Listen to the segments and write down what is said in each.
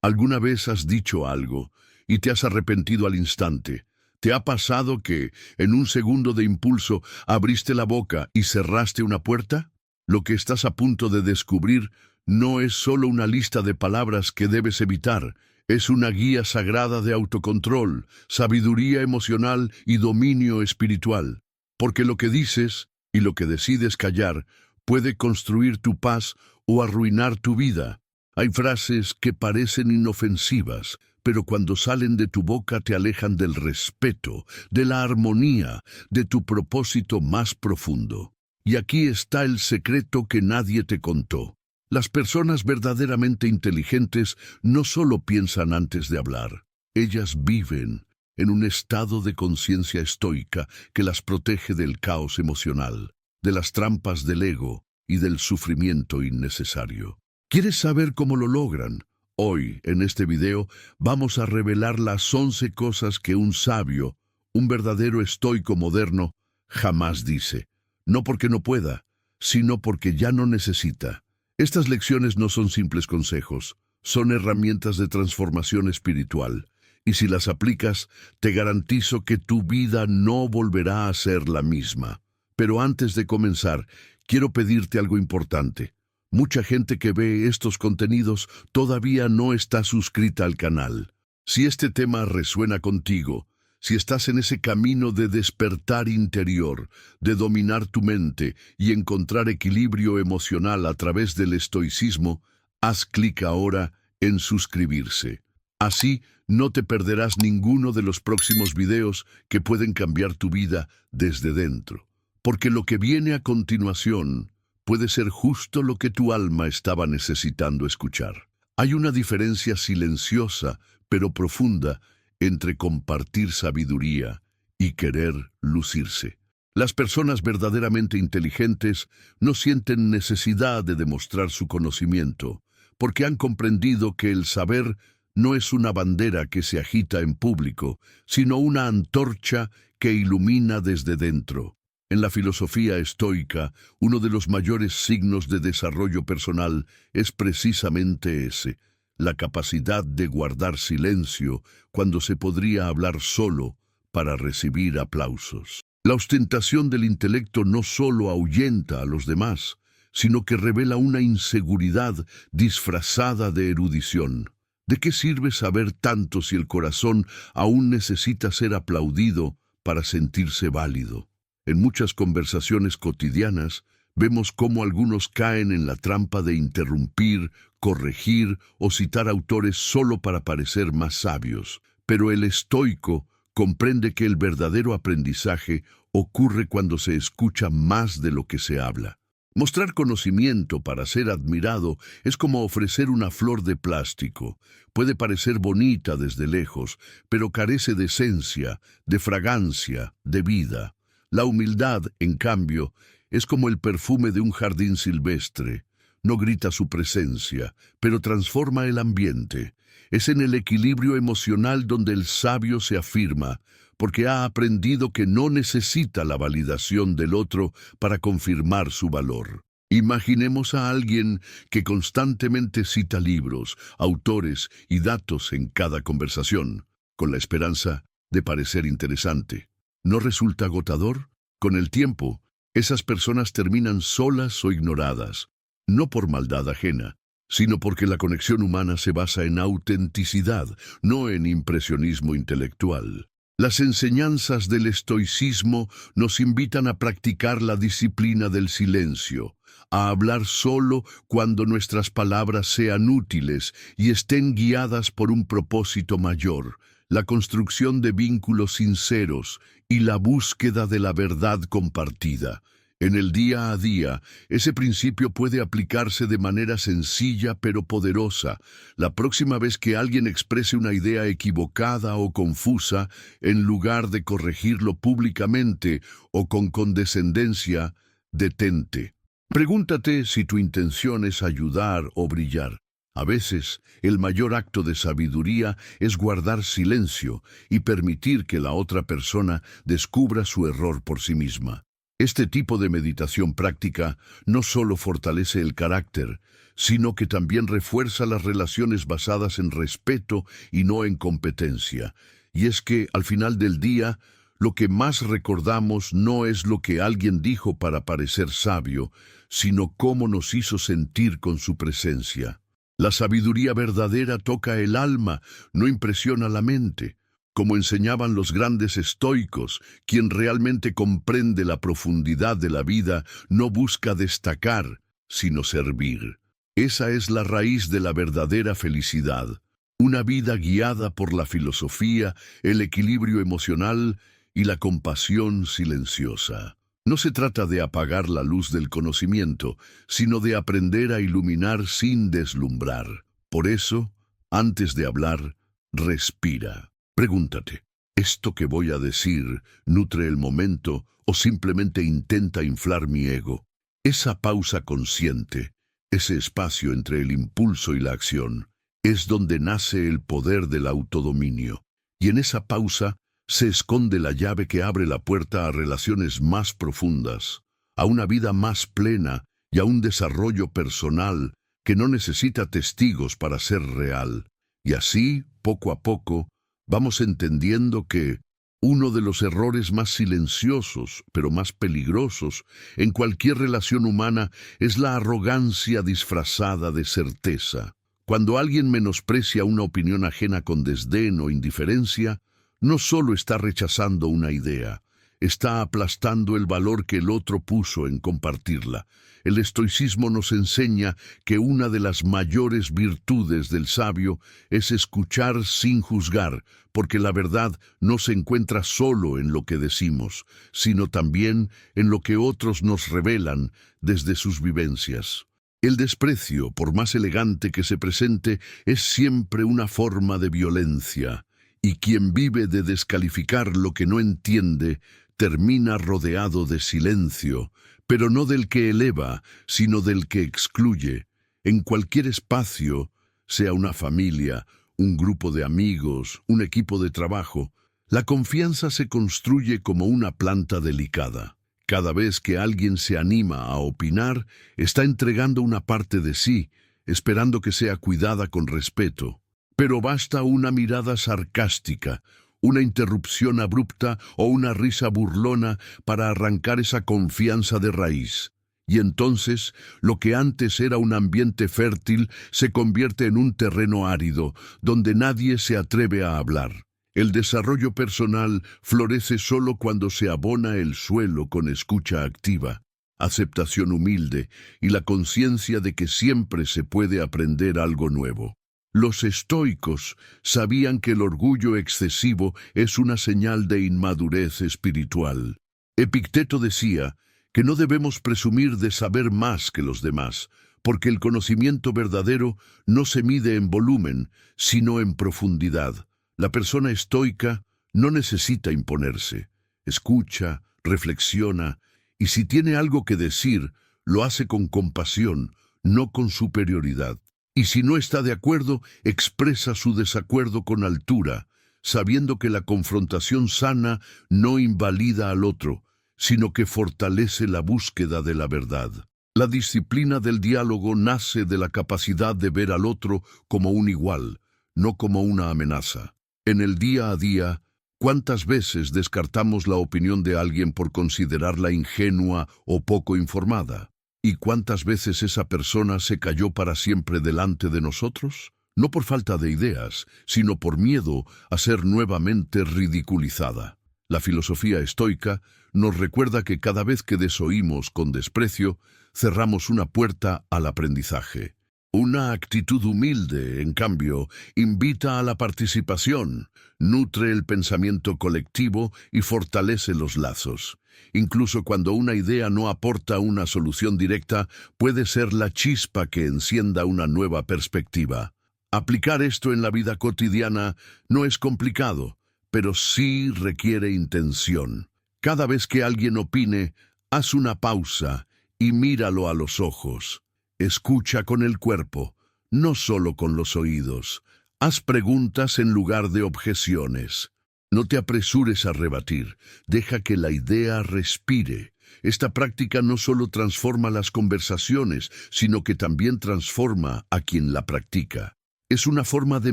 ¿Alguna vez has dicho algo y te has arrepentido al instante? ¿Te ha pasado que, en un segundo de impulso, abriste la boca y cerraste una puerta? Lo que estás a punto de descubrir no es solo una lista de palabras que debes evitar, es una guía sagrada de autocontrol, sabiduría emocional y dominio espiritual. Porque lo que dices y lo que decides callar puede construir tu paz o arruinar tu vida. Hay frases que parecen inofensivas, pero cuando salen de tu boca te alejan del respeto, de la armonía, de tu propósito más profundo. Y aquí está el secreto que nadie te contó. Las personas verdaderamente inteligentes no solo piensan antes de hablar, ellas viven en un estado de conciencia estoica que las protege del caos emocional, de las trampas del ego y del sufrimiento innecesario. ¿Quieres saber cómo lo logran? Hoy, en este video, vamos a revelar las 11 cosas que un sabio, un verdadero estoico moderno, jamás dice. No porque no pueda, sino porque ya no necesita. Estas lecciones no son simples consejos, son herramientas de transformación espiritual. Y si las aplicas, te garantizo que tu vida no volverá a ser la misma. Pero antes de comenzar, quiero pedirte algo importante. Mucha gente que ve estos contenidos todavía no está suscrita al canal. Si este tema resuena contigo, si estás en ese camino de despertar interior, de dominar tu mente y encontrar equilibrio emocional a través del estoicismo, haz clic ahora en suscribirse. Así no te perderás ninguno de los próximos videos que pueden cambiar tu vida desde dentro. Porque lo que viene a continuación puede ser justo lo que tu alma estaba necesitando escuchar. Hay una diferencia silenciosa, pero profunda, entre compartir sabiduría y querer lucirse. Las personas verdaderamente inteligentes no sienten necesidad de demostrar su conocimiento, porque han comprendido que el saber no es una bandera que se agita en público, sino una antorcha que ilumina desde dentro. En la filosofía estoica, uno de los mayores signos de desarrollo personal es precisamente ese, la capacidad de guardar silencio cuando se podría hablar solo para recibir aplausos. La ostentación del intelecto no solo ahuyenta a los demás, sino que revela una inseguridad disfrazada de erudición. ¿De qué sirve saber tanto si el corazón aún necesita ser aplaudido para sentirse válido? En muchas conversaciones cotidianas, vemos cómo algunos caen en la trampa de interrumpir, corregir o citar autores solo para parecer más sabios. Pero el estoico comprende que el verdadero aprendizaje ocurre cuando se escucha más de lo que se habla. Mostrar conocimiento para ser admirado es como ofrecer una flor de plástico. Puede parecer bonita desde lejos, pero carece de esencia, de fragancia, de vida. La humildad, en cambio, es como el perfume de un jardín silvestre. No grita su presencia, pero transforma el ambiente. Es en el equilibrio emocional donde el sabio se afirma, porque ha aprendido que no necesita la validación del otro para confirmar su valor. Imaginemos a alguien que constantemente cita libros, autores y datos en cada conversación, con la esperanza de parecer interesante. ¿No resulta agotador? Con el tiempo, esas personas terminan solas o ignoradas, no por maldad ajena, sino porque la conexión humana se basa en autenticidad, no en impresionismo intelectual. Las enseñanzas del estoicismo nos invitan a practicar la disciplina del silencio, a hablar solo cuando nuestras palabras sean útiles y estén guiadas por un propósito mayor, la construcción de vínculos sinceros y la búsqueda de la verdad compartida. En el día a día, ese principio puede aplicarse de manera sencilla pero poderosa. La próxima vez que alguien exprese una idea equivocada o confusa, en lugar de corregirlo públicamente o con condescendencia, detente. Pregúntate si tu intención es ayudar o brillar. A veces, el mayor acto de sabiduría es guardar silencio y permitir que la otra persona descubra su error por sí misma. Este tipo de meditación práctica no solo fortalece el carácter, sino que también refuerza las relaciones basadas en respeto y no en competencia. Y es que, al final del día, lo que más recordamos no es lo que alguien dijo para parecer sabio, sino cómo nos hizo sentir con su presencia. La sabiduría verdadera toca el alma, no impresiona la mente. Como enseñaban los grandes estoicos, quien realmente comprende la profundidad de la vida no busca destacar, sino servir. Esa es la raíz de la verdadera felicidad. Una vida guiada por la filosofía, el equilibrio emocional y la compasión silenciosa. No se trata de apagar la luz del conocimiento, sino de aprender a iluminar sin deslumbrar. Por eso, antes de hablar, respira. Pregúntate, ¿esto que voy a decir nutre el momento o simplemente intenta inflar mi ego? Esa pausa consciente, ese espacio entre el impulso y la acción, es donde nace el poder del autodominio. Y en esa pausa se esconde la llave que abre la puerta a relaciones más profundas, a una vida más plena y a un desarrollo personal que no necesita testigos para ser real. Y así, poco a poco, vamos entendiendo que uno de los errores más silenciosos, pero más peligrosos, en cualquier relación humana es la arrogancia disfrazada de certeza. Cuando alguien menosprecia una opinión ajena con desdén o indiferencia, no solo está rechazando una idea, está aplastando el valor que el otro puso en compartirla. El estoicismo nos enseña que una de las mayores virtudes del sabio es escuchar sin juzgar, porque la verdad no se encuentra solo en lo que decimos, sino también en lo que otros nos revelan desde sus vivencias. El desprecio, por más elegante que se presente, es siempre una forma de violencia, y quien vive de descalificar lo que no entiende, termina rodeado de silencio, pero no del que eleva, sino del que excluye. En cualquier espacio, sea una familia, un grupo de amigos, un equipo de trabajo, la confianza se construye como una planta delicada. Cada vez que alguien se anima a opinar, está entregando una parte de sí, esperando que sea cuidada con respeto. Pero basta una mirada sarcástica, una interrupción abrupta o una risa burlona para arrancar esa confianza de raíz. Y entonces, lo que antes era un ambiente fértil se convierte en un terreno árido, donde nadie se atreve a hablar. El desarrollo personal florece solo cuando se abona el suelo con escucha activa, aceptación humilde y la conciencia de que siempre se puede aprender algo nuevo. Los estoicos sabían que el orgullo excesivo es una señal de inmadurez espiritual. Epicteto decía que no debemos presumir de saber más que los demás, porque el conocimiento verdadero no se mide en volumen, sino en profundidad. La persona estoica no necesita imponerse. Escucha, reflexiona, y si tiene algo que decir, lo hace con compasión, no con superioridad. Y si no está de acuerdo, expresa su desacuerdo con altura, sabiendo que la confrontación sana no invalida al otro, sino que fortalece la búsqueda de la verdad. La disciplina del diálogo nace de la capacidad de ver al otro como un igual, no como una amenaza. En el día a día, ¿cuántas veces descartamos la opinión de alguien por considerarla ingenua o poco informada? ¿Y cuántas veces esa persona se cayó para siempre delante de nosotros? No por falta de ideas, sino por miedo a ser nuevamente ridiculizada. La filosofía estoica nos recuerda que cada vez que desoímos con desprecio, cerramos una puerta al aprendizaje. Una actitud humilde, en cambio, invita a la participación, nutre el pensamiento colectivo y fortalece los lazos. Incluso cuando una idea no aporta una solución directa, puede ser la chispa que encienda una nueva perspectiva. Aplicar esto en la vida cotidiana no es complicado, pero sí requiere intención. Cada vez que alguien opine, haz una pausa y míralo a los ojos. Escucha con el cuerpo, no solo con los oídos. Haz preguntas en lugar de objeciones. No te apresures a rebatir, deja que la idea respire. Esta práctica no solo transforma las conversaciones, sino que también transforma a quien la practica. Es una forma de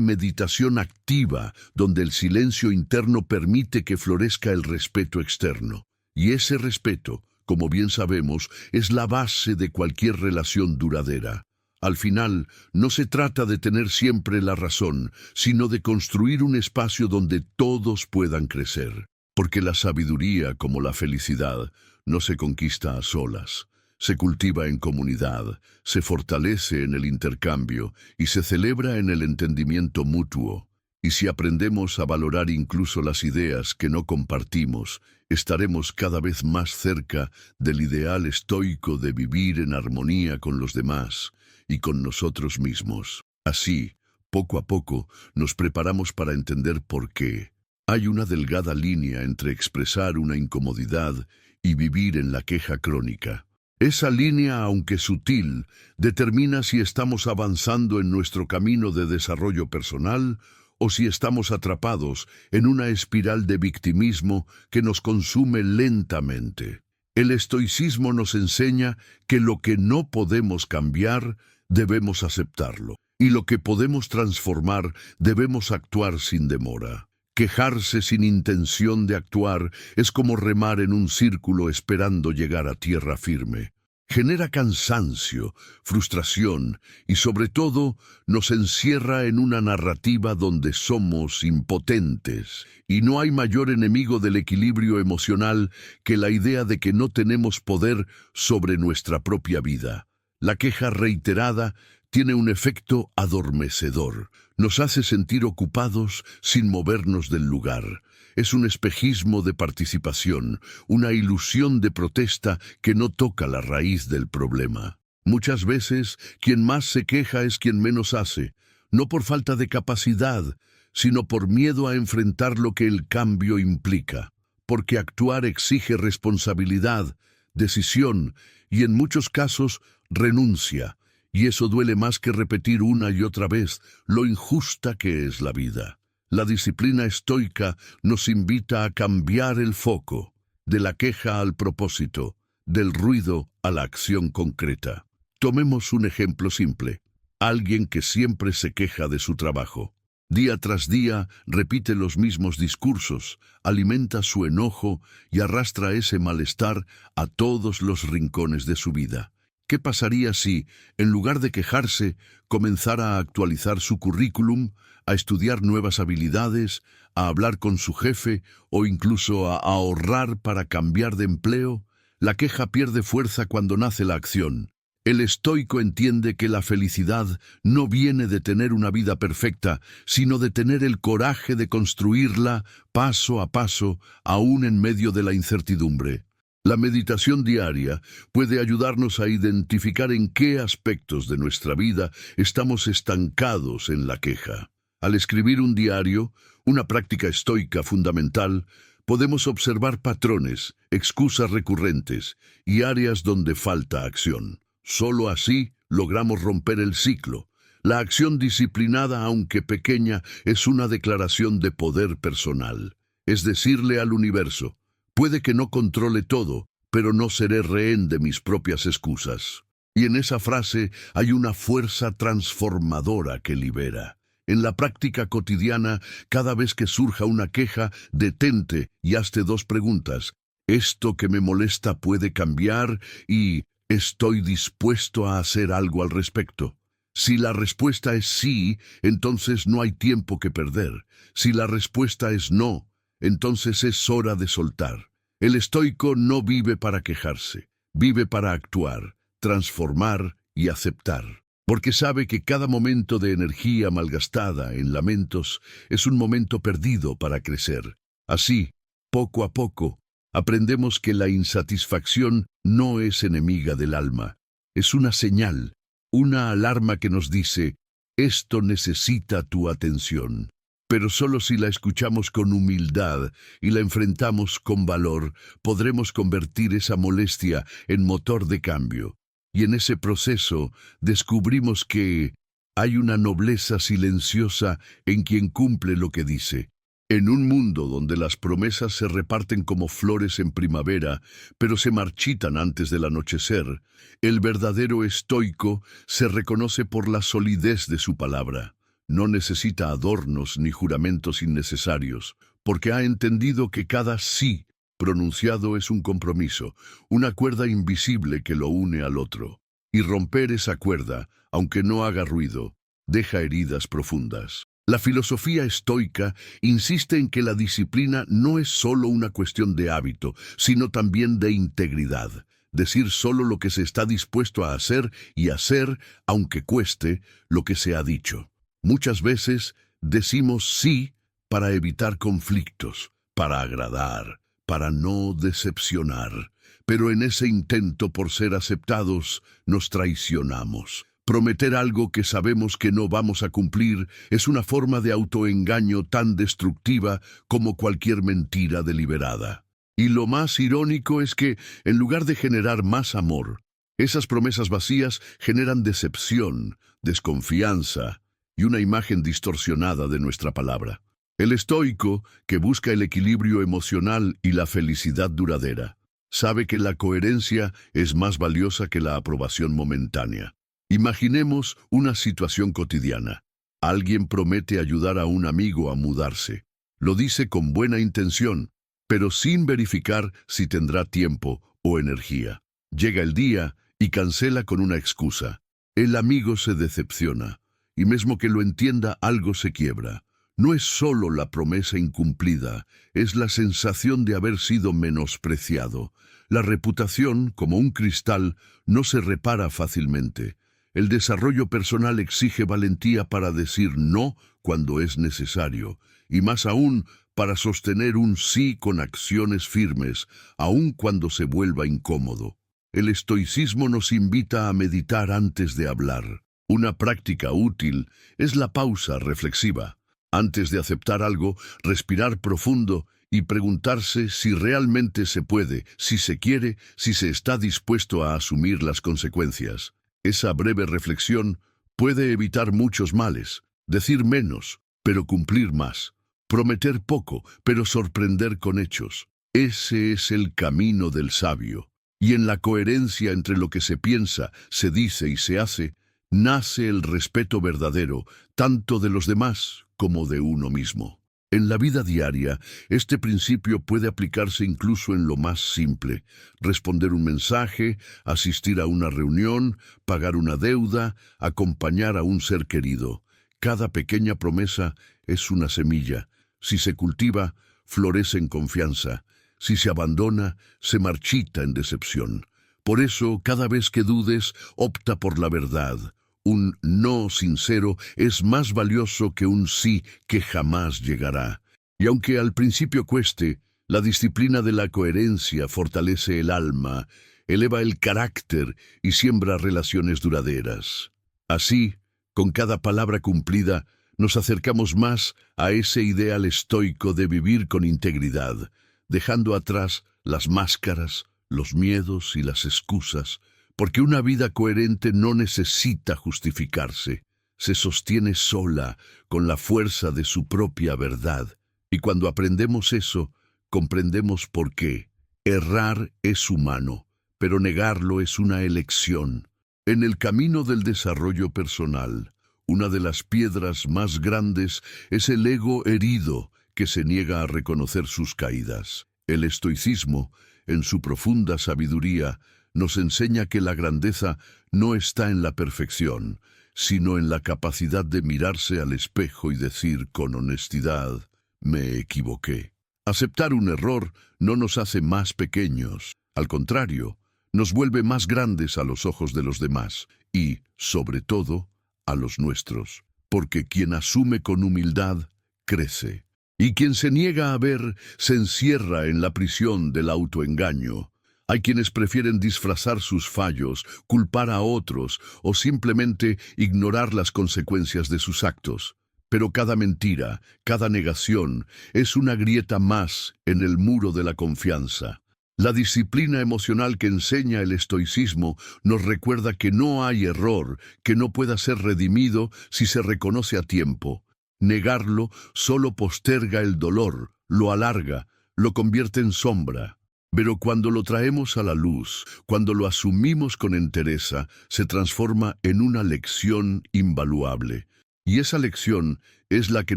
meditación activa, donde el silencio interno permite que florezca el respeto externo. Y ese respeto, como bien sabemos, es la base de cualquier relación duradera. Al final, no se trata de tener siempre la razón, sino de construir un espacio donde todos puedan crecer. Porque la sabiduría, como la felicidad, no se conquista a solas. Se cultiva en comunidad, se fortalece en el intercambio y se celebra en el entendimiento mutuo. Y si aprendemos a valorar incluso las ideas que no compartimos, estaremos cada vez más cerca del ideal estoico de vivir en armonía con los demás y con nosotros mismos. Así, poco a poco, nos preparamos para entender por qué. Hay una delgada línea entre expresar una incomodidad y vivir en la queja crónica. Esa línea, aunque sutil, determina si estamos avanzando en nuestro camino de desarrollo personal o si estamos atrapados en una espiral de victimismo que nos consume lentamente. El estoicismo nos enseña que lo que no podemos cambiar, debemos aceptarlo, y lo que podemos transformar, debemos actuar sin demora. Quejarse sin intención de actuar es como remar en un círculo esperando llegar a tierra firme. Genera cansancio, frustración y sobre todo nos encierra en una narrativa donde somos impotentes. Y no hay mayor enemigo del equilibrio emocional que la idea de que no tenemos poder sobre nuestra propia vida. La queja reiterada tiene un efecto adormecedor. Nos hace sentir ocupados sin movernos del lugar. Es un espejismo de participación, una ilusión de protesta que no toca la raíz del problema. Muchas veces, quien más se queja es quien menos hace, no por falta de capacidad, sino por miedo a enfrentar lo que el cambio implica, porque actuar exige responsabilidad, decisión y en muchos casos renuncia. Y eso duele más que repetir una y otra vez lo injusta que es la vida. La disciplina estoica nos invita a cambiar el foco, de la queja al propósito, del ruido a la acción concreta. Tomemos un ejemplo simple. Alguien que siempre se queja de su trabajo. Día tras día repite los mismos discursos, alimenta su enojo y arrastra ese malestar a todos los rincones de su vida. ¿Qué pasaría si, en lugar de quejarse, comenzara a actualizar su currículum, a estudiar nuevas habilidades, a hablar con su jefe o incluso a ahorrar para cambiar de empleo? La queja pierde fuerza cuando nace la acción. El estoico entiende que la felicidad no viene de tener una vida perfecta, sino de tener el coraje de construirla paso a paso, aún en medio de la incertidumbre. La meditación diaria puede ayudarnos a identificar en qué aspectos de nuestra vida estamos estancados en la queja. Al escribir un diario, una práctica estoica fundamental, podemos observar patrones, excusas recurrentes y áreas donde falta acción. Solo así logramos romper el ciclo. La acción disciplinada, aunque pequeña, es una declaración de poder personal. Es decirle al universo: puede que no controle todo, pero no seré rehén de mis propias excusas. Y en esa frase hay una fuerza transformadora que libera. En la práctica cotidiana, cada vez que surja una queja, detente y hazte dos preguntas. ¿Esto que me molesta puede cambiar? Y ¿estoy dispuesto a hacer algo al respecto? Si la respuesta es sí, entonces no hay tiempo que perder. Si la respuesta es no, entonces es hora de soltar. El estoico no vive para quejarse, vive para actuar, transformar y aceptar. Porque sabe que cada momento de energía malgastada en lamentos es un momento perdido para crecer. Así, poco a poco, aprendemos que la insatisfacción no es enemiga del alma. Es una señal, una alarma que nos dice: esto necesita tu atención. Pero solo si la escuchamos con humildad y la enfrentamos con valor, podremos convertir esa molestia en motor de cambio. Y en ese proceso descubrimos que hay una nobleza silenciosa en quien cumple lo que dice. En un mundo donde las promesas se reparten como flores en primavera, pero se marchitan antes del anochecer, el verdadero estoico se reconoce por la solidez de su palabra. No necesita adornos ni juramentos innecesarios, porque ha entendido que cada sí pronunciado es un compromiso, una cuerda invisible que lo une al otro. Y romper esa cuerda, aunque no haga ruido, deja heridas profundas. La filosofía estoica insiste en que la disciplina no es solo una cuestión de hábito, sino también de integridad. Decir solo lo que se está dispuesto a hacer y hacer, aunque cueste, lo que se ha dicho. Muchas veces decimos sí para evitar conflictos, para agradar, para no decepcionar. Pero en ese intento por ser aceptados, nos traicionamos. Prometer algo que sabemos que no vamos a cumplir es una forma de autoengaño tan destructiva como cualquier mentira deliberada. Y lo más irónico es que, en lugar de generar más amor, esas promesas vacías generan decepción, desconfianza y una imagen distorsionada de nuestra palabra. El estoico, que busca el equilibrio emocional y la felicidad duradera, sabe que la coherencia es más valiosa que la aprobación momentánea. Imaginemos una situación cotidiana. Alguien promete ayudar a un amigo a mudarse. Lo dice con buena intención, pero sin verificar si tendrá tiempo o energía. Llega el día y cancela con una excusa. El amigo se decepciona, y mismo que lo entienda, algo se quiebra. No es solo la promesa incumplida, es la sensación de haber sido menospreciado. La reputación, como un cristal, no se repara fácilmente. El desarrollo personal exige valentía para decir no cuando es necesario, y más aún para sostener un sí con acciones firmes, aun cuando se vuelva incómodo. El estoicismo nos invita a meditar antes de hablar. Una práctica útil es la pausa reflexiva. Antes de aceptar algo, respirar profundo y preguntarse si realmente se puede, si se quiere, si se está dispuesto a asumir las consecuencias. Esa breve reflexión puede evitar muchos males, decir menos, pero cumplir más, prometer poco, pero sorprender con hechos. Ese es el camino del sabio. Y en la coherencia entre lo que se piensa, se dice y se hace, nace el respeto verdadero, tanto de los demás como de uno mismo. En la vida diaria, este principio puede aplicarse incluso en lo más simple: responder un mensaje, asistir a una reunión, pagar una deuda, acompañar a un ser querido. Cada pequeña promesa es una semilla. Si se cultiva, florece en confianza. Si se abandona, se marchita en decepción. Por eso, cada vez que dudes, opta por la verdad. Un no sincero es más valioso que un sí que jamás llegará. Y aunque al principio cueste, la disciplina de la coherencia fortalece el alma, eleva el carácter y siembra relaciones duraderas. Así, con cada palabra cumplida, nos acercamos más a ese ideal estoico de vivir con integridad, dejando atrás las máscaras, los miedos y las excusas, porque una vida coherente no necesita justificarse, se sostiene sola con la fuerza de su propia verdad. Y cuando aprendemos eso, comprendemos por qué. Errar es humano, pero negarlo es una elección. En el camino del desarrollo personal, una de las piedras más grandes es el ego herido que se niega a reconocer sus caídas. El estoicismo, en su profunda sabiduría, nos enseña que la grandeza no está en la perfección, sino en la capacidad de mirarse al espejo y decir con honestidad: me equivoqué. Aceptar un error no nos hace más pequeños, al contrario, nos vuelve más grandes a los ojos de los demás y, sobre todo, a los nuestros, porque quien asume con humildad, crece. Y quien se niega a ver, se encierra en la prisión del autoengaño. Hay quienes prefieren disfrazar sus fallos, culpar a otros o simplemente ignorar las consecuencias de sus actos. Pero cada mentira, cada negación, es una grieta más en el muro de la confianza. La disciplina emocional que enseña el estoicismo nos recuerda que no hay error que no pueda ser redimido si se reconoce a tiempo. Negarlo solo posterga el dolor, lo alarga, lo convierte en sombra. Pero cuando lo traemos a la luz, cuando lo asumimos con entereza, se transforma en una lección invaluable. Y esa lección es la que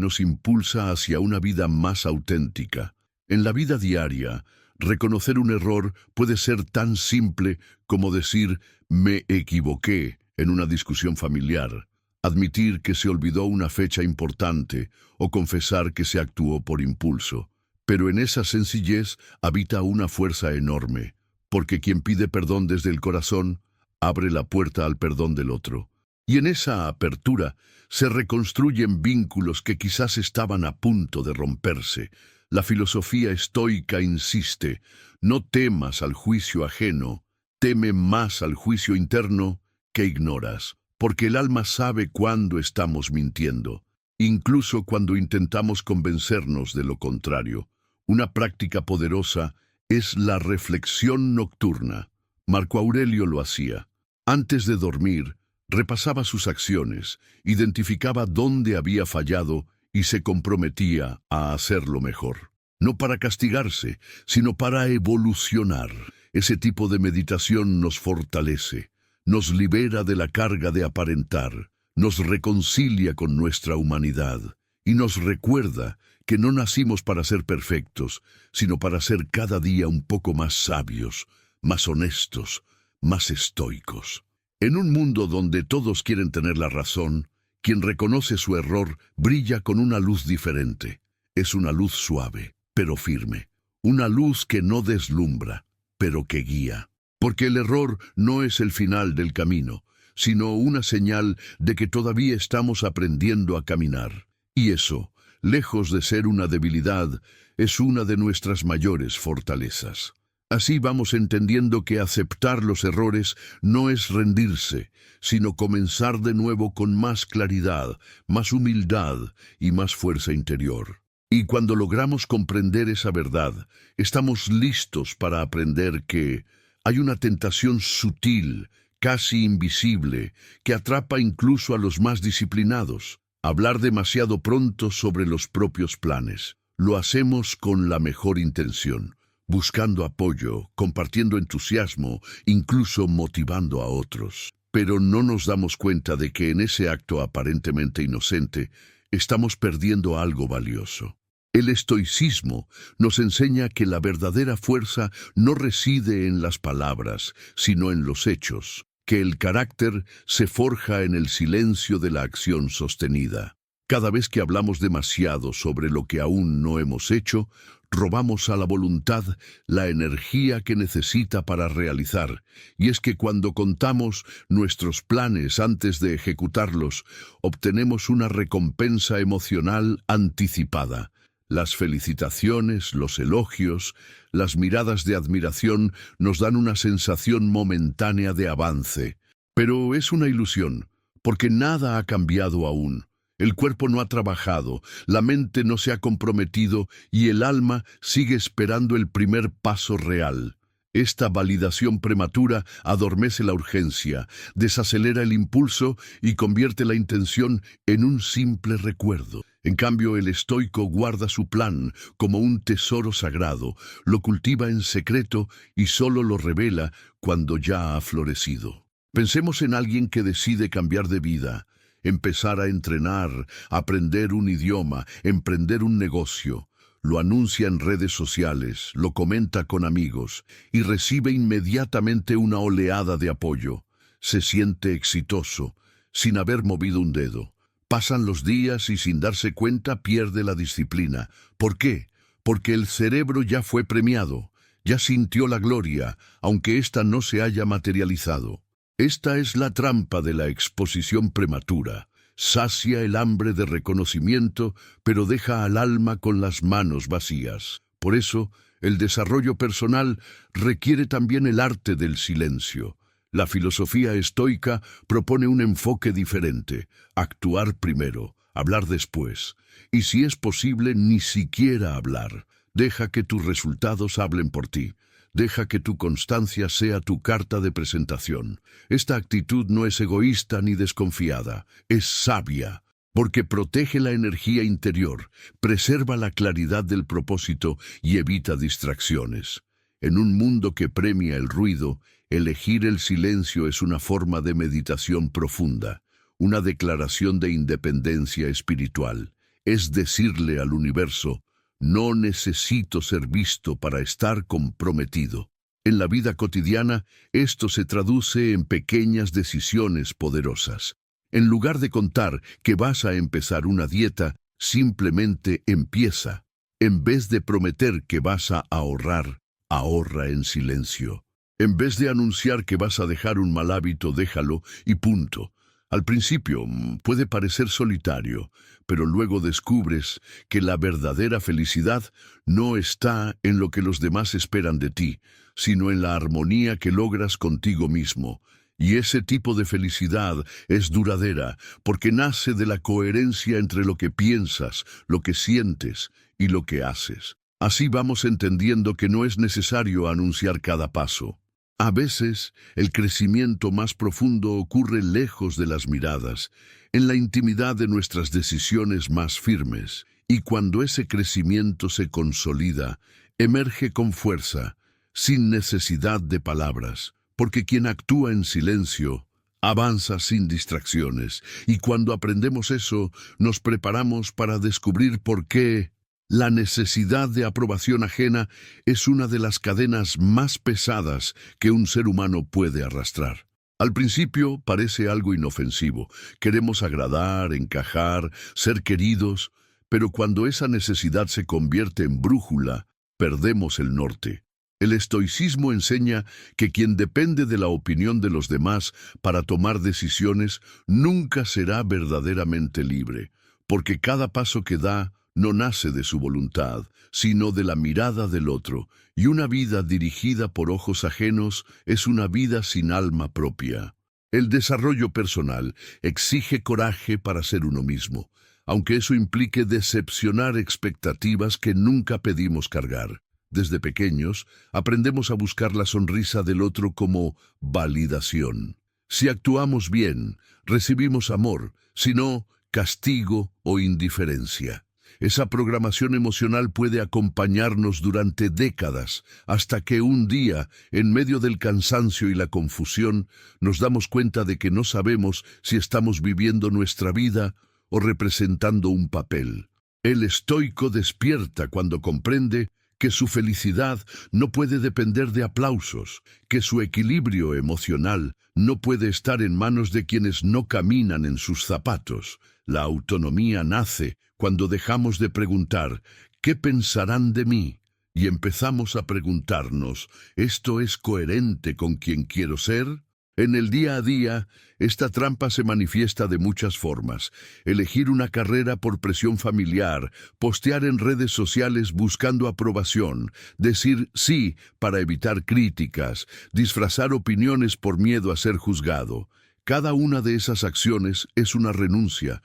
nos impulsa hacia una vida más auténtica. En la vida diaria, reconocer un error puede ser tan simple como decir «me equivoqué» en una discusión familiar, admitir que se olvidó una fecha importante o confesar que se actuó por impulso. Pero en esa sencillez habita una fuerza enorme, porque quien pide perdón desde el corazón abre la puerta al perdón del otro. Y en esa apertura se reconstruyen vínculos que quizás estaban a punto de romperse. La filosofía estoica insiste, no temas al juicio ajeno, teme más al juicio interno que ignoras, porque el alma sabe cuándo estamos mintiendo, incluso cuando intentamos convencernos de lo contrario. Una práctica poderosa es la reflexión nocturna. Marco Aurelio lo hacía. Antes de dormir, repasaba sus acciones, identificaba dónde había fallado y se comprometía a hacerlo mejor. No para castigarse, sino para evolucionar. Ese tipo de meditación nos fortalece, nos libera de la carga de aparentar, nos reconcilia con nuestra humanidad y nos recuerda que no nacimos para ser perfectos, sino para ser cada día un poco más sabios, más honestos, más estoicos. En un mundo donde todos quieren tener la razón, quien reconoce su error brilla con una luz diferente. Es una luz suave, pero firme. Una luz que no deslumbra, pero que guía. Porque el error no es el final del camino, sino una señal de que todavía estamos aprendiendo a caminar. Y eso, lejos de ser una debilidad, es una de nuestras mayores fortalezas. Así vamos entendiendo que aceptar los errores no es rendirse, sino comenzar de nuevo con más claridad, más humildad y más fuerza interior. Y cuando logramos comprender esa verdad, estamos listos para aprender que hay una tentación sutil, casi invisible, que atrapa incluso a los más disciplinados. Hablar demasiado pronto sobre los propios planes. Lo hacemos con la mejor intención, buscando apoyo, compartiendo entusiasmo, incluso motivando a otros. Pero no nos damos cuenta de que en ese acto aparentemente inocente estamos perdiendo algo valioso. El estoicismo nos enseña que la verdadera fuerza no reside en las palabras, sino en los hechos, que el carácter se forja en el silencio de la acción sostenida. Cada vez que hablamos demasiado sobre lo que aún no hemos hecho, robamos a la voluntad la energía que necesita para realizar. Y es que cuando contamos nuestros planes antes de ejecutarlos, obtenemos una recompensa emocional anticipada. Las felicitaciones, los elogios, las miradas de admiración nos dan una sensación momentánea de avance. Pero es una ilusión, porque nada ha cambiado aún. El cuerpo no ha trabajado, la mente no se ha comprometido y el alma sigue esperando el primer paso real. Esta validación prematura adormece la urgencia, desacelera el impulso y convierte la intención en un simple recuerdo. En cambio, el estoico guarda su plan como un tesoro sagrado, lo cultiva en secreto y solo lo revela cuando ya ha florecido. Pensemos en alguien que decide cambiar de vida, empezar a entrenar, aprender un idioma, emprender un negocio. Lo anuncia en redes sociales, lo comenta con amigos y recibe inmediatamente una oleada de apoyo. Se siente exitoso, sin haber movido un dedo. Pasan los días y sin darse cuenta pierde la disciplina. ¿Por qué? Porque el cerebro ya fue premiado, ya sintió la gloria, aunque ésta no se haya materializado. Esta es la trampa de la exposición prematura. Sacia el hambre de reconocimiento, pero deja al alma con las manos vacías. Por eso, el desarrollo personal requiere también el arte del silencio. La filosofía estoica propone un enfoque diferente: actuar primero, hablar después. Y si es posible, ni siquiera hablar. Deja que tus resultados hablen por ti. Deja que tu constancia sea tu carta de presentación. Esta actitud no es egoísta ni desconfiada, es sabia. porque protege la energía interior, preserva la claridad del propósito y evita distracciones. En un mundo que premia el ruido, elegir el silencio es una forma de meditación profunda, una declaración de independencia espiritual. Es decirle al universo: no necesito ser visto para estar comprometido. En la vida cotidiana, esto se traduce en pequeñas decisiones poderosas. En lugar de contar que vas a empezar una dieta, simplemente empieza. En vez de prometer que vas a ahorrar, ahorra en silencio. En vez de anunciar que vas a dejar un mal hábito, déjalo y punto. Al principio puede parecer solitario, pero luego descubres que la verdadera felicidad no está en lo que los demás esperan de ti, sino en la armonía que logras contigo mismo. Y ese tipo de felicidad es duradera, porque nace de la coherencia entre lo que piensas, lo que sientes y lo que haces. Así vamos entendiendo que no es necesario anunciar cada paso. A veces, el crecimiento más profundo ocurre lejos de las miradas, en la intimidad de nuestras decisiones más firmes, y cuando ese crecimiento se consolida, emerge con fuerza, sin necesidad de palabras, porque quien actúa en silencio avanza sin distracciones, y cuando aprendemos eso, nos preparamos para descubrir por qué la necesidad de aprobación ajena es una de las cadenas más pesadas que un ser humano puede arrastrar. Al principio parece algo inofensivo. Queremos agradar, encajar, ser queridos, pero cuando esa necesidad se convierte en brújula, perdemos el norte. El estoicismo enseña que quien depende de la opinión de los demás para tomar decisiones nunca será verdaderamente libre, porque cada paso que da no nace de su voluntad, sino de la mirada del otro, y una vida dirigida por ojos ajenos es una vida sin alma propia. El desarrollo personal exige coraje para ser uno mismo, aunque eso implique decepcionar expectativas que nunca pedimos cargar. Desde pequeños, aprendemos a buscar la sonrisa del otro como validación. Si actuamos bien, recibimos amor, si no, castigo o indiferencia. Esa programación emocional puede acompañarnos durante décadas, hasta que un día, en medio del cansancio y la confusión, nos damos cuenta de que no sabemos si estamos viviendo nuestra vida o representando un papel. El estoico despierta cuando comprende que su felicidad no puede depender de aplausos, que su equilibrio emocional no puede estar en manos de quienes no caminan en sus zapatos. La autonomía nace cuando dejamos de preguntar ¿qué pensarán de mí? Y empezamos a preguntarnos ¿esto es coherente con quien quiero ser? En el día a día, esta trampa se manifiesta de muchas formas. Elegir una carrera por presión familiar, postear en redes sociales buscando aprobación, decir sí para evitar críticas, disfrazar opiniones por miedo a ser juzgado. Cada una de esas acciones es una renuncia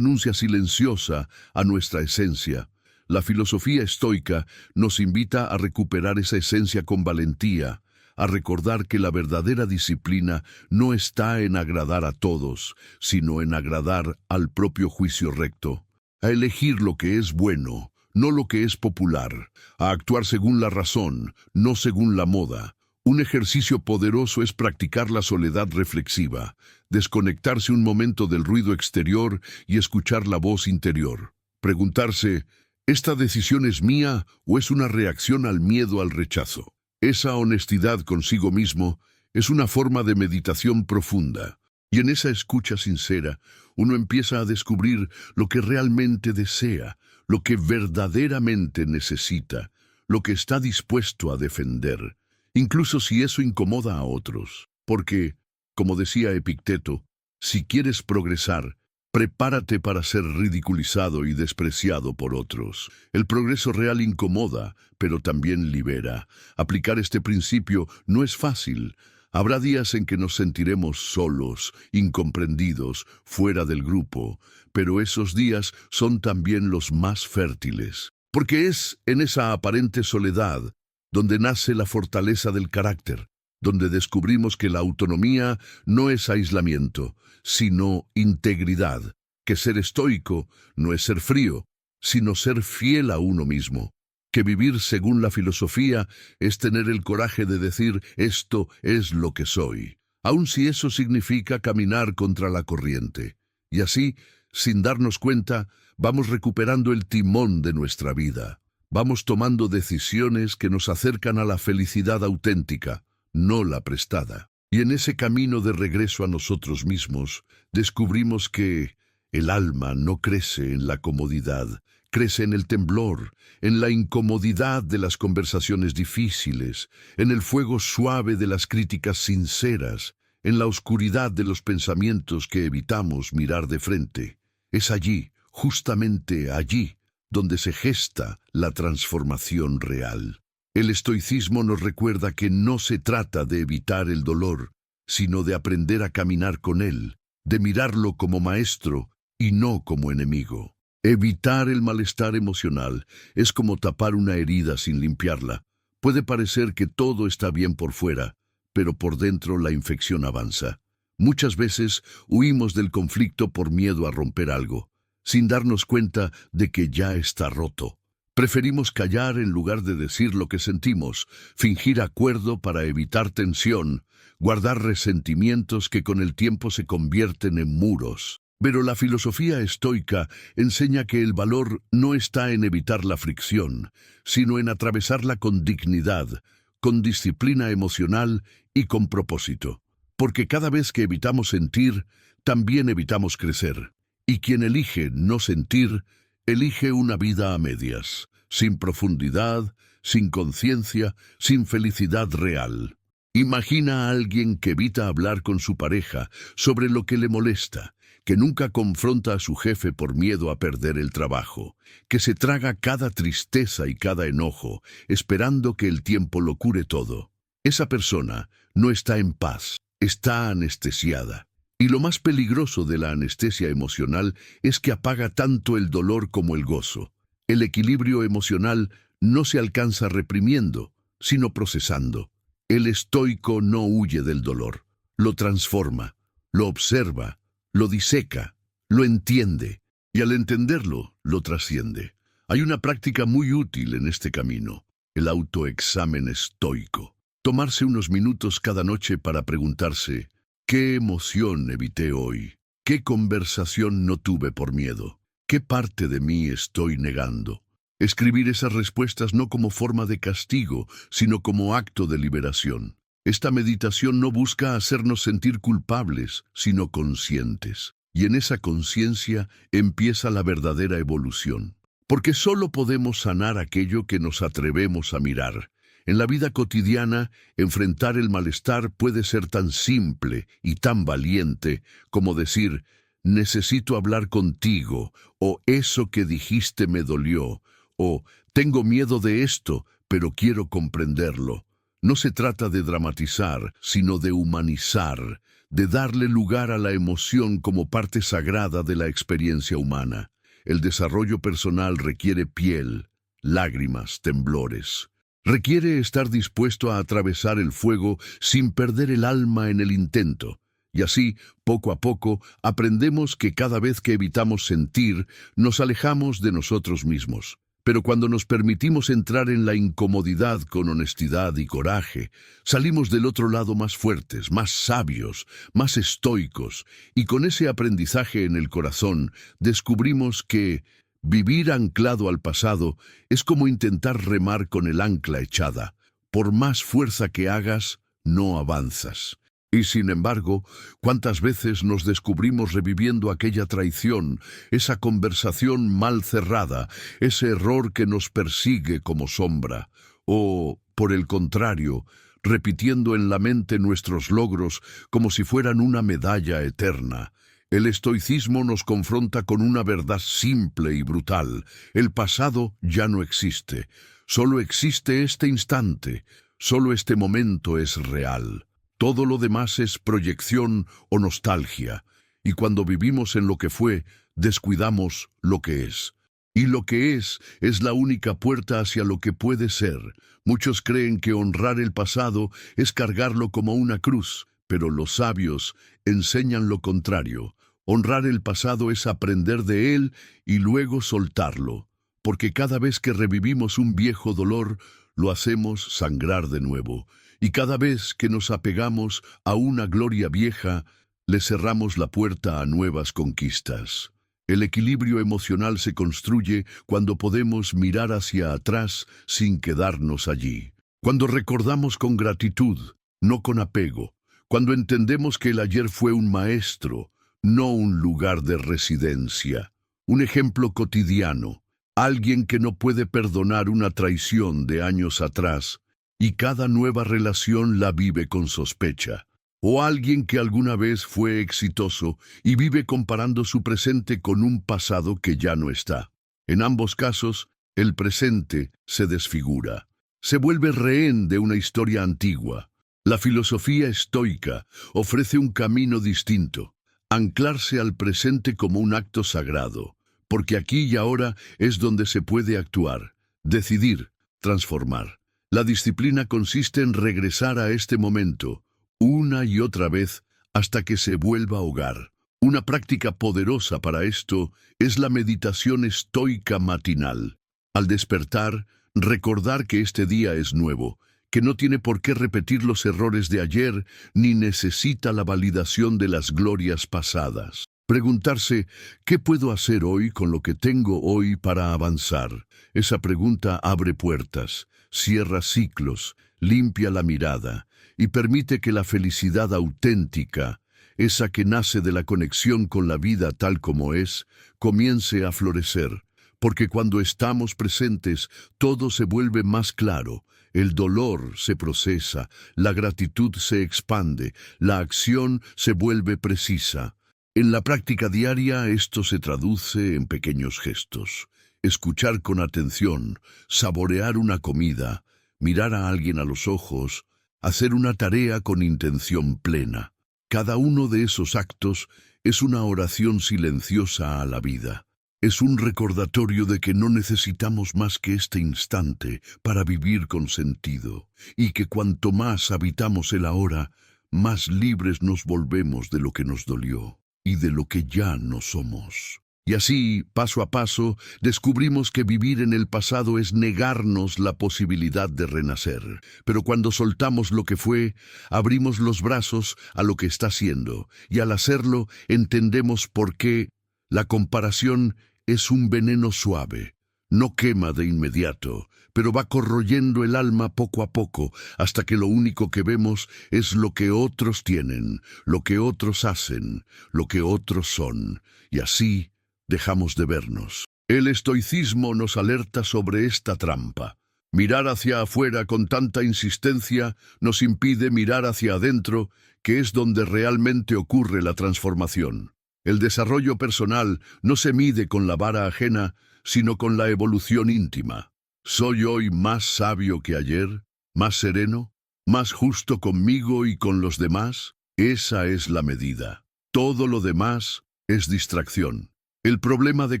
silenciosa a nuestra esencia. La filosofía estoica nos invita a recuperar esa esencia con valentía, a recordar que la verdadera disciplina no está en agradar a todos, sino en agradar al propio juicio recto, a elegir lo que es bueno, no lo que es popular, a actuar según la razón, no según la moda. Un ejercicio poderoso es practicar la soledad reflexiva, desconectarse un momento del ruido exterior y escuchar la voz interior. Preguntarse, ¿esta decisión es mía o es una reacción al miedo al rechazo? Esa honestidad consigo mismo es una forma de meditación profunda, y en esa escucha sincera uno empieza a descubrir lo que realmente desea, lo que verdaderamente necesita, lo que está dispuesto a defender, incluso si eso incomoda a otros. Porque, como decía Epicteto, si quieres progresar, prepárate para ser ridiculizado y despreciado por otros. El progreso real incomoda, pero también libera. Aplicar este principio no es fácil. Habrá días en que nos sentiremos solos, incomprendidos, fuera del grupo, pero esos días son también los más fértiles. Porque es en esa aparente soledad donde nace la fortaleza del carácter, donde descubrimos que la autonomía no es aislamiento, sino integridad. que ser estoico no es ser frío, sino ser fiel a uno mismo, que vivir según la filosofía es tener el coraje de decir esto es lo que soy, aun si eso significa caminar contra la corriente. Y así, sin darnos cuenta, vamos recuperando el timón de nuestra vida. Vamos tomando decisiones que nos acercan a la felicidad auténtica, no la prestada. Y en ese camino de regreso a nosotros mismos, descubrimos que el alma no crece en la comodidad, crece en el temblor, en la incomodidad de las conversaciones difíciles, en el fuego suave de las críticas sinceras, en la oscuridad de los pensamientos que evitamos mirar de frente. Es allí, justamente allí, donde se gesta la transformación real. El estoicismo nos recuerda que no se trata de evitar el dolor, sino de aprender a caminar con él, de mirarlo como maestro y no como enemigo. Evitar el malestar emocional es como tapar una herida sin limpiarla. Puede parecer que todo está bien por fuera, pero por dentro la infección avanza. Muchas veces huimos del conflicto por miedo a romper algo, sin darnos cuenta de que ya está roto. Preferimos callar en lugar de decir lo que sentimos, fingir acuerdo para evitar tensión, guardar resentimientos que con el tiempo se convierten en muros. Pero la filosofía estoica enseña que el valor no está en evitar la fricción, sino en atravesarla con dignidad, con disciplina emocional y con propósito. Porque cada vez que evitamos sentir, también evitamos crecer. Y quien elige no sentir, elige una vida a medias, sin profundidad, sin conciencia, sin felicidad real. Imagina a alguien que evita hablar con su pareja sobre lo que le molesta, que nunca confronta a su jefe por miedo a perder el trabajo, que se traga cada tristeza y cada enojo, esperando que el tiempo lo cure todo. Esa persona no está en paz, está anestesiada. Y lo más peligroso de la anestesia emocional es que apaga tanto el dolor como el gozo. El equilibrio emocional no se alcanza reprimiendo, sino procesando. El estoico no huye del dolor, lo transforma, lo observa, lo diseca, lo entiende, y al entenderlo, lo trasciende. Hay una práctica muy útil en este camino, el autoexamen estoico. Tomarse unos minutos cada noche para preguntarse, ¿qué emoción evité hoy? ¿Qué conversación no tuve por miedo? ¿Qué parte de mí estoy negando? Escribir esas respuestas no como forma de castigo, sino como acto de liberación. Esta meditación no busca hacernos sentir culpables, sino conscientes. Y en esa conciencia empieza la verdadera evolución. Porque solo podemos sanar aquello que nos atrevemos a mirar. En la vida cotidiana, enfrentar el malestar puede ser tan simple y tan valiente como decir, necesito hablar contigo, o eso que dijiste me dolió, o tengo miedo de esto, pero quiero comprenderlo. No se trata de dramatizar, sino de humanizar, de darle lugar a la emoción como parte sagrada de la experiencia humana. El desarrollo personal requiere piel, lágrimas, temblores. Requiere estar dispuesto a atravesar el fuego sin perder el alma en el intento. Y así, poco a poco, aprendemos que cada vez que evitamos sentir, nos alejamos de nosotros mismos. Pero cuando nos permitimos entrar en la incomodidad con honestidad y coraje, salimos del otro lado más fuertes, más sabios, más estoicos, y con ese aprendizaje en el corazón descubrimos que vivir anclado al pasado es como intentar remar con el ancla echada. Por más fuerza que hagas, no avanzas. Y sin embargo, ¿cuántas veces nos descubrimos reviviendo aquella traición, esa conversación mal cerrada, ese error que nos persigue como sombra? O, por el contrario, repitiendo en la mente nuestros logros como si fueran una medalla eterna. El estoicismo nos confronta con una verdad simple y brutal. El pasado ya no existe. Solo existe este instante. Solo este momento es real. Todo lo demás es proyección o nostalgia, y cuando vivimos en lo que fue, descuidamos lo que es. Y lo que es la única puerta hacia lo que puede ser. Muchos creen que honrar el pasado es cargarlo como una cruz, pero los sabios enseñan lo contrario. Honrar el pasado es aprender de él y luego soltarlo, porque cada vez que revivimos un viejo dolor, lo hacemos sangrar de nuevo, y cada vez que nos apegamos a una gloria vieja, le cerramos la puerta a nuevas conquistas. El equilibrio emocional se construye cuando podemos mirar hacia atrás sin quedarnos allí. Cuando recordamos con gratitud, no con apego. Cuando entendemos que el ayer fue un maestro, no un lugar de residencia. Un ejemplo cotidiano. Alguien que no puede perdonar una traición de años atrás y cada nueva relación la vive con sospecha. O alguien que alguna vez fue exitoso y vive comparando su presente con un pasado que ya no está. En ambos casos, el presente se desfigura. Se vuelve rehén de una historia antigua. La filosofía estoica ofrece un camino distinto. Anclarse al presente como un acto sagrado. Porque aquí y ahora es donde se puede actuar, decidir, transformar. La disciplina consiste en regresar a este momento, una y otra vez, hasta que se vuelva hogar. Una práctica poderosa para esto es la meditación estoica matinal. Al despertar, recordar que este día es nuevo, que no tiene por qué repetir los errores de ayer, ni necesita la validación de las glorias pasadas. Preguntarse, ¿qué puedo hacer hoy con lo que tengo hoy para avanzar? Esa pregunta abre puertas, cierra ciclos, limpia la mirada y permite que la felicidad auténtica, esa que nace de la conexión con la vida tal como es, comience a florecer. Porque cuando estamos presentes, todo se vuelve más claro, el dolor se procesa, la gratitud se expande, la acción se vuelve precisa. En la práctica diaria esto se traduce en pequeños gestos. Escuchar con atención, saborear una comida, mirar a alguien a los ojos, hacer una tarea con intención plena. Cada uno de esos actos es una oración silenciosa a la vida. Es un recordatorio de que no necesitamos más que este instante para vivir con sentido, y que cuanto más habitamos el ahora, más libres nos volvemos de lo que nos dolió y de lo que ya no somos. Y así, paso a paso, descubrimos que vivir en el pasado es negarnos la posibilidad de renacer. Pero cuando soltamos lo que fue, abrimos los brazos a lo que está siendo, y al hacerlo entendemos por qué la comparación es un veneno suave. No quema de inmediato, pero va corroyendo el alma poco a poco, hasta que lo único que vemos es lo que otros tienen, lo que otros hacen, lo que otros son, y así dejamos de vernos. El estoicismo nos alerta sobre esta trampa. Mirar hacia afuera con tanta insistencia nos impide mirar hacia adentro, que es donde realmente ocurre la transformación. El desarrollo personal no se mide con la vara ajena, sino con la evolución íntima. ¿Soy hoy más sabio que ayer? ¿Más sereno? ¿Más justo conmigo y con los demás? Esa es la medida. Todo lo demás es distracción. El problema de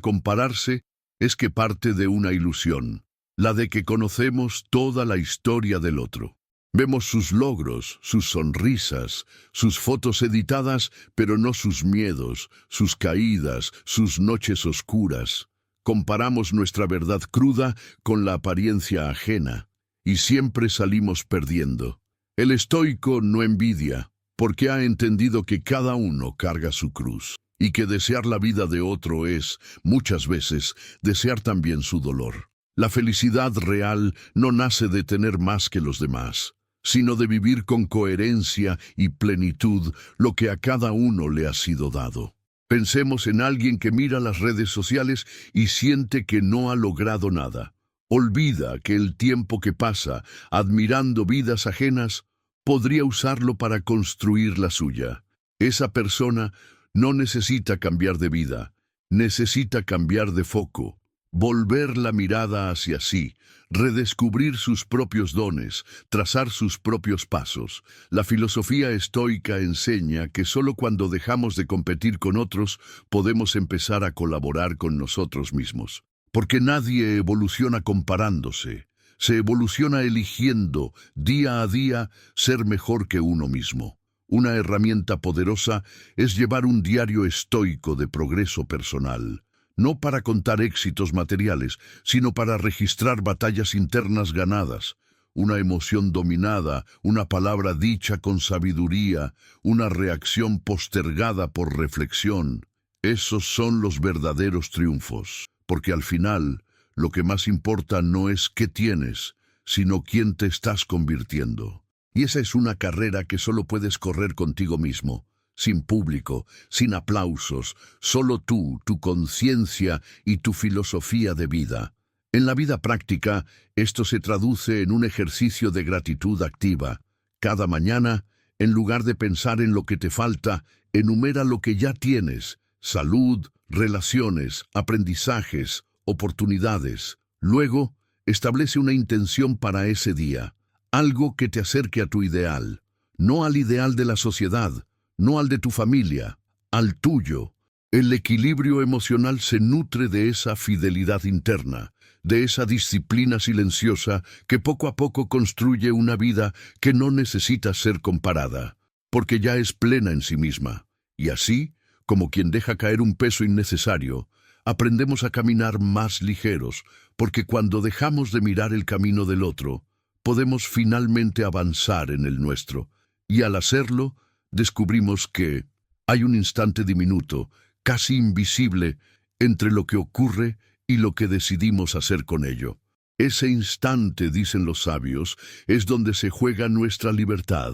compararse es que parte de una ilusión, la de que conocemos toda la historia del otro. Vemos sus logros, sus sonrisas, sus fotos editadas, pero no sus miedos, sus caídas, sus noches oscuras. Comparamos nuestra verdad cruda con la apariencia ajena, y siempre salimos perdiendo. El estoico no envidia, porque ha entendido que cada uno carga su cruz, y que desear la vida de otro es, muchas veces, desear también su dolor. La felicidad real no nace de tener más que los demás, sino de vivir con coherencia y plenitud lo que a cada uno le ha sido dado. Pensemos en alguien que mira las redes sociales y siente que no ha logrado nada. Olvida que el tiempo que pasa admirando vidas ajenas podría usarlo para construir la suya. Esa persona no necesita cambiar de vida, necesita cambiar de foco, volver la mirada hacia sí, redescubrir sus propios dones, trazar sus propios pasos. La filosofía estoica enseña que solo cuando dejamos de competir con otros podemos empezar a colaborar con nosotros mismos. Porque nadie evoluciona comparándose, se evoluciona eligiendo día a día ser mejor que uno mismo. Una herramienta poderosa es llevar un diario estoico de progreso personal, no para contar éxitos materiales, sino para registrar batallas internas ganadas, una emoción dominada, una palabra dicha con sabiduría, una reacción postergada por reflexión. Esos son los verdaderos triunfos, porque al final lo que más importa no es qué tienes, sino quién te estás convirtiendo. Y esa es una carrera que solo puedes correr contigo mismo, sin público, sin aplausos, solo tú, tu conciencia y tu filosofía de vida. En la vida práctica, esto se traduce en un ejercicio de gratitud activa. Cada mañana, en lugar de pensar en lo que te falta, enumera lo que ya tienes: salud, relaciones, aprendizajes, oportunidades. Luego, establece una intención para ese día, algo que te acerque a tu ideal, no al ideal de la sociedad, no al de tu familia, al tuyo. El equilibrio emocional se nutre de esa fidelidad interna, de esa disciplina silenciosa que poco a poco construye una vida que no necesita ser comparada, porque ya es plena en sí misma. Y así, como quien deja caer un peso innecesario, aprendemos a caminar más ligeros, porque cuando dejamos de mirar el camino del otro, podemos finalmente avanzar en el nuestro. Y al hacerlo, descubrimos que hay un instante diminuto, casi invisible, entre lo que ocurre y lo que decidimos hacer con ello. Ese instante, dicen los sabios, es donde se juega nuestra libertad,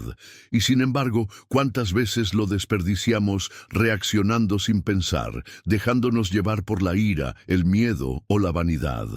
y sin embargo, ¿cuántas veces lo desperdiciamos reaccionando sin pensar, dejándonos llevar por la ira, el miedo o la vanidad?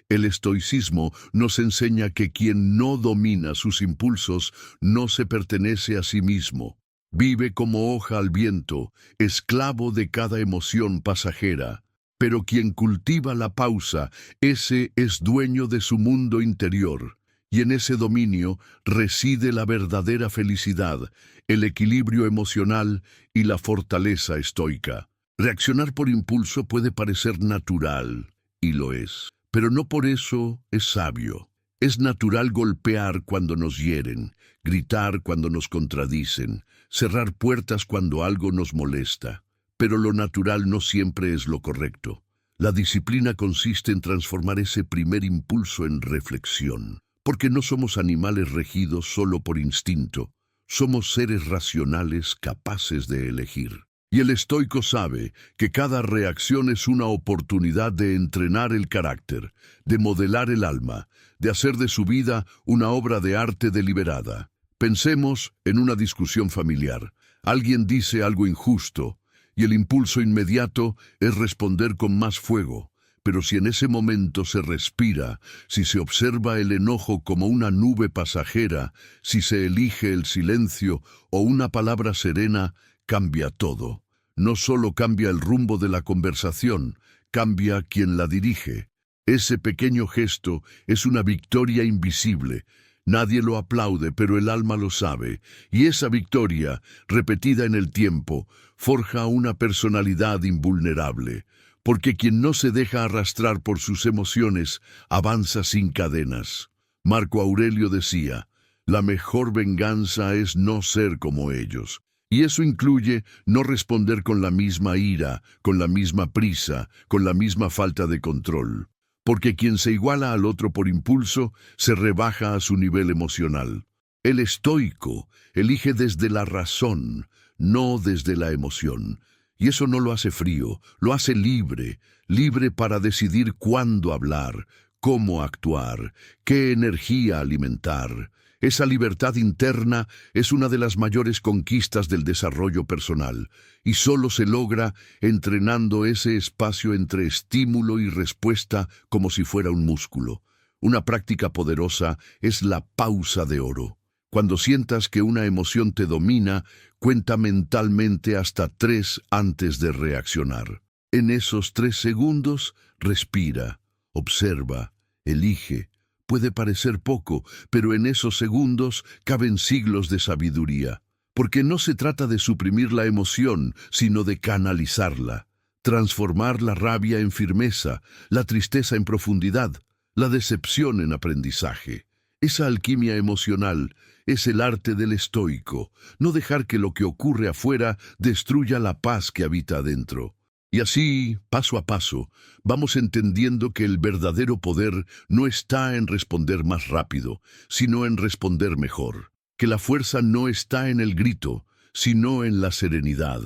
El estoicismo nos enseña que quien no domina sus impulsos no se pertenece a sí mismo. Vive como hoja al viento, esclavo de cada emoción pasajera. Pero quien cultiva la pausa, ese es dueño de su mundo interior, y en ese dominio reside la verdadera felicidad, el equilibrio emocional y la fortaleza estoica. Reaccionar por impulso puede parecer natural, y lo es, pero no por eso es sabio. Es natural golpear cuando nos hieren, gritar cuando nos contradicen, cerrar puertas cuando algo nos molesta. Pero lo natural no siempre es lo correcto. La disciplina consiste en transformar ese primer impulso en reflexión, porque no somos animales regidos solo por instinto, somos seres racionales capaces de elegir. Y el estoico sabe que cada reacción es una oportunidad de entrenar el carácter, de modelar el alma, de hacer de su vida una obra de arte deliberada. Pensemos en una discusión familiar. Alguien dice algo injusto, y el impulso inmediato es responder con más fuego. Pero si en ese momento se respira, si se observa el enojo como una nube pasajera, si se elige el silencio o una palabra serena, cambia todo. No solo cambia el rumbo de la conversación, cambia quien la dirige. Ese pequeño gesto es una victoria invisible. Nadie lo aplaude, pero el alma lo sabe, y esa victoria, repetida en el tiempo, forja una personalidad invulnerable, porque quien no se deja arrastrar por sus emociones avanza sin cadenas. Marco Aurelio decía: la mejor venganza es no ser como ellos. Y eso incluye no responder con la misma ira, con la misma prisa, con la misma falta de control. Porque quien se iguala al otro por impulso, se rebaja a su nivel emocional. El estoico elige desde la razón, no desde la emoción. Y eso no lo hace frío, lo hace libre, libre para decidir cuándo hablar, cómo actuar, qué energía alimentar. Esa libertad interna es una de las mayores conquistas del desarrollo personal, y solo se logra entrenando ese espacio entre estímulo y respuesta como si fuera un músculo. Una práctica poderosa es la pausa de oro. Cuando sientas que una emoción te domina, cuenta mentalmente hasta 3 antes de reaccionar. En esos 3 segundos, respira, observa, elige. Puede parecer poco, pero en esos segundos caben siglos de sabiduría. Porque no se trata de suprimir la emoción, sino de canalizarla. Transformar la rabia en firmeza, la tristeza en profundidad, la decepción en aprendizaje. Esa alquimia emocional es el arte del estoico, no dejar que lo que ocurre afuera destruya la paz que habita adentro. Y así, paso a paso, vamos entendiendo que el verdadero poder no está en responder más rápido, sino en responder mejor. Que la fuerza no está en el grito, sino en la serenidad.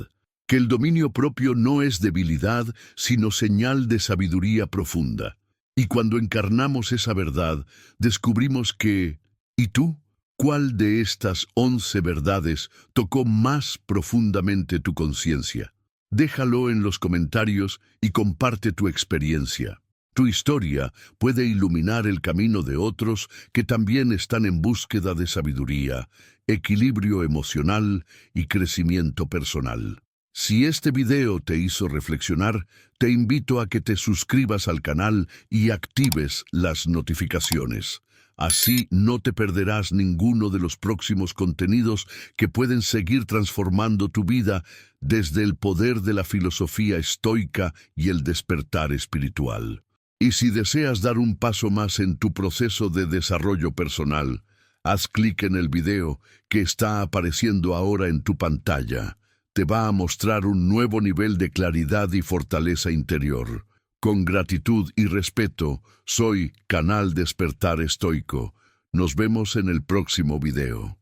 Que el dominio propio no es debilidad, sino señal de sabiduría profunda. Y cuando encarnamos esa verdad, descubrimos que... ¿Y tú? ¿Cuál de estas 11 verdades tocó más profundamente tu conciencia? Déjalo en los comentarios y comparte tu experiencia. Tu historia puede iluminar el camino de otros que también están en búsqueda de sabiduría, equilibrio emocional y crecimiento personal. Si este video te hizo reflexionar, te invito a que te suscribas al canal y actives las notificaciones. Así no te perderás ninguno de los próximos contenidos que pueden seguir transformando tu vida desde el poder de la filosofía estoica y el despertar espiritual. Y si deseas dar un paso más en tu proceso de desarrollo personal, haz clic en el video que está apareciendo ahora en tu pantalla. Te va a mostrar un nuevo nivel de claridad y fortaleza interior. Con gratitud y respeto, soy Canal Despertar Estoico. Nos vemos en el próximo video.